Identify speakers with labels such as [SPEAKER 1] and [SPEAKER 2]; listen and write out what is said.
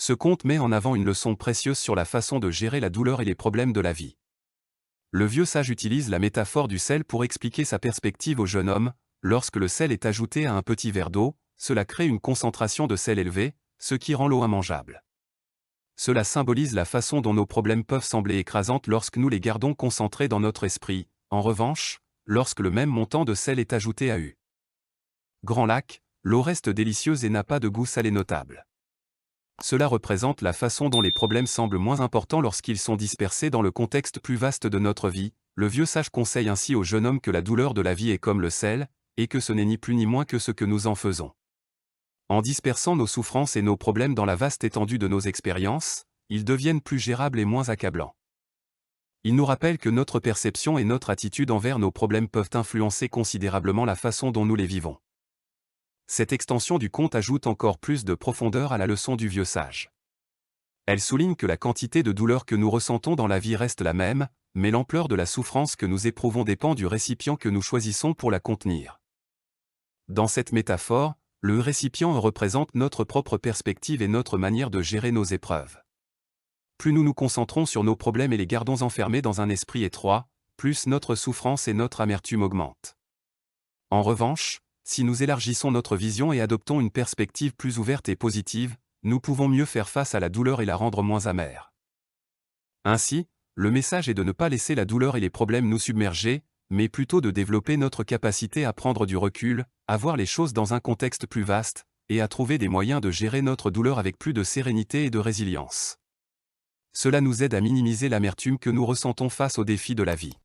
[SPEAKER 1] Ce conte met en avant une leçon précieuse sur la façon de gérer la douleur et les problèmes de la vie. Le vieux sage utilise la métaphore du sel pour expliquer sa perspective au jeune homme. Lorsque le sel est ajouté à un petit verre d'eau, cela crée une concentration de sel élevée, ce qui rend l'eau immangeable. Cela symbolise la façon dont nos problèmes peuvent sembler écrasantes lorsque nous les gardons concentrés dans notre esprit. En revanche, lorsque le même montant de sel est ajouté à U. Grand lac, l'eau reste délicieuse et n'a pas de goût salé notable. Cela représente la façon dont les problèmes semblent moins importants lorsqu'ils sont dispersés dans le contexte plus vaste de notre vie. Le vieux sage conseille ainsi au jeune homme que la douleur de la vie est comme le sel, et que ce n'est ni plus ni moins que ce que nous en faisons. En dispersant nos souffrances et nos problèmes dans la vaste étendue de nos expériences, ils deviennent plus gérables et moins accablants. Il nous rappelle que notre perception et notre attitude envers nos problèmes peuvent influencer considérablement la façon dont nous les vivons. Cette extension du conte ajoute encore plus de profondeur à la leçon du vieux sage. Elle souligne que la quantité de douleur que nous ressentons dans la vie reste la même, mais l'ampleur de la souffrance que nous éprouvons dépend du récipient que nous choisissons pour la contenir. Dans cette métaphore, le récipient représente notre propre perspective et notre manière de gérer nos épreuves. Plus nous nous concentrons sur nos problèmes et les gardons enfermés dans un esprit étroit, plus notre souffrance et notre amertume augmentent. En revanche, si nous élargissons notre vision et adoptons une perspective plus ouverte et positive, nous pouvons mieux faire face à la douleur et la rendre moins amère. Ainsi, le message est de ne pas laisser la douleur et les problèmes nous submerger, mais plutôt de développer notre capacité à prendre du recul, à voir les choses dans un contexte plus vaste, et à trouver des moyens de gérer notre douleur avec plus de sérénité et de résilience. Cela nous aide à minimiser l'amertume que nous ressentons face aux défis de la vie.